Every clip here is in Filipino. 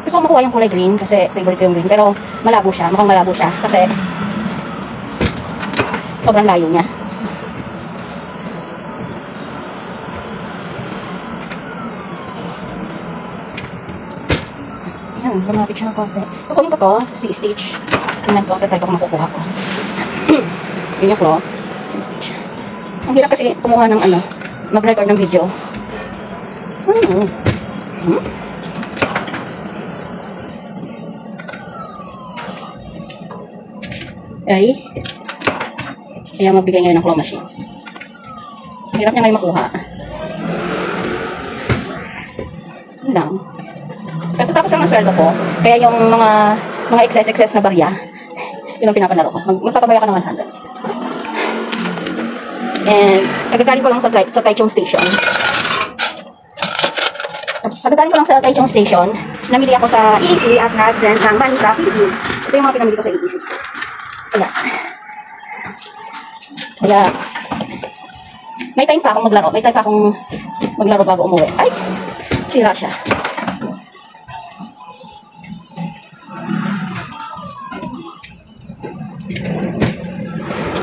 Gusto ko makuha yung kulay green kasi favorite ko yung green. Pero malabo siya. Mukhang malabo siya kasi sobrang layo niya. Ayan, lumapit siya ng konti. Kukunin ko to, si Stitch. Tingnan ko, try ko kung makukuha ko. Yun yung claw, si Stitch. Ang hirap kasi kumuha ng ano, mag-record ng video. Ay, kaya magbigay ngayon ng claw machine. Hirap niya ngayon makuha. Yun lang. Pero tapos lang ang sweldo ko, kaya yung mga excess na barya, yun ang pinapanalo ko. Magpapabaya ka ng 100. And, nagagaling ko lang sa Taichung Station. Nagagaling ko lang sa Taichung Station, namili ako sa EEC at nag-rent ng Manila, Philippines. Ito yung mga pinamili ko sa EEC. Kaya, may time pa akong maglaro. May time pa akong maglaro bago umuwi. Ay, sira siya.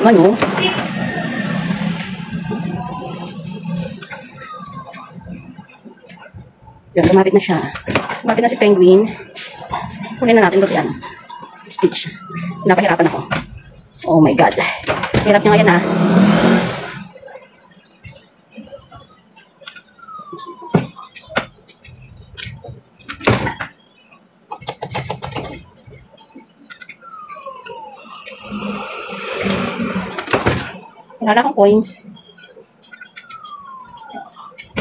Ano? Yan, lumapit na siya. Lumapit na si Penguin. Kunin na natin ito si ano. Stitch. Napahirapan ako. Oh my God. Hirap niya ngayon ah. Wala akong coins.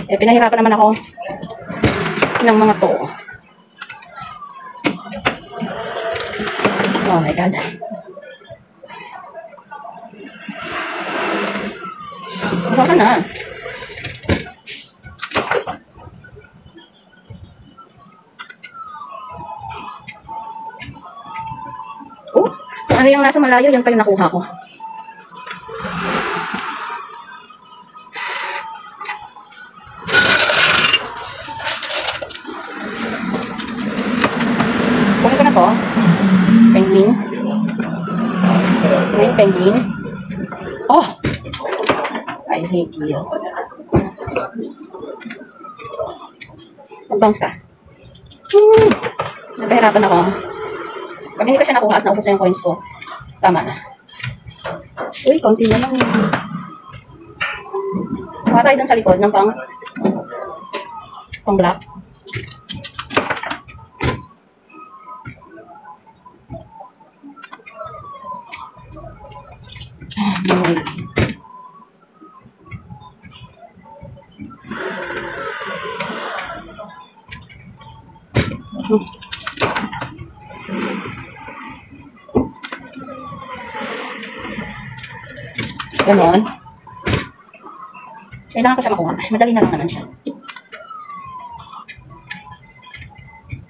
Eh, pinahirapan naman ako ng mga to. Oh my God. Baka na. Oh, ano yung nasa malayo, yan pa yung nakuha ko. Kunin ko na to. Penguin. Penguin. Oh! I hate you. Mag-bounce ka. Napahirapan ako. Pag hindi ko siya nakuha at naubos na yung coins ko, tama na. Uy, konti na lang. Maka tayo dun sa likod ng pang black. Ganon. Kailangan ko siya makuha. Madali na lang naman siya.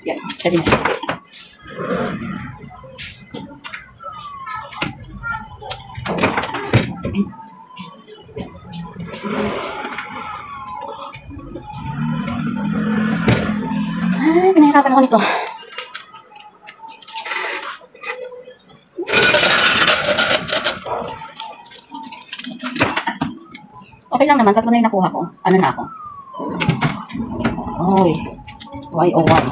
Yan. Pwede na siya. Ay, pinahirapan ako nito. Okay lang naman, tatlo na yung nakuha ko. Ano na ako? Oy. Why, oh why?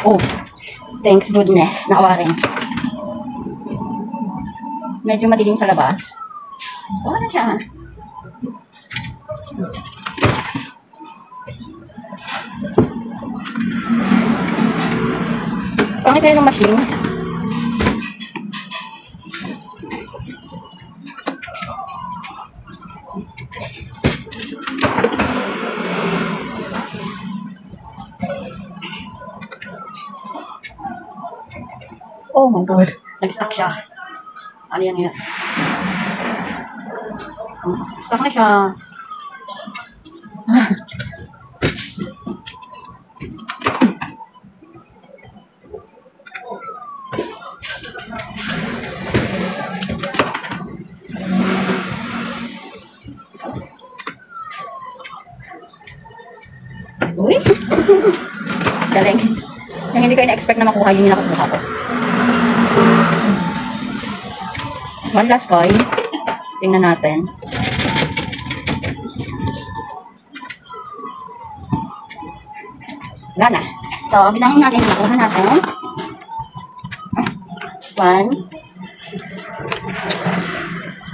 Oh. Thanks goodness. Nakawa rin. Medyo madilim sa labas. Wala na siya. Pangit tayo ng machine. Oh my God. Nag-stuck siya. Ano yan yan? Stuck na siya. hindi ko ina-expect na makuha yun yung nakukuha ko. One last coin. Tingnan natin. Wala na. So, bilangin natin yung nakuha natin. 1,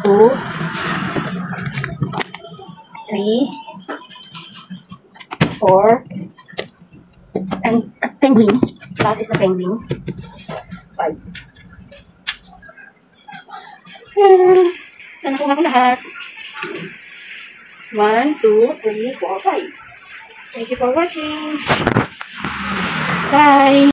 2, 3, 4, and penguin. Last is the penguin. 5. Nakuha ko lahat. 1, 2, 3, 4, 5. Thank you for watching. Bye!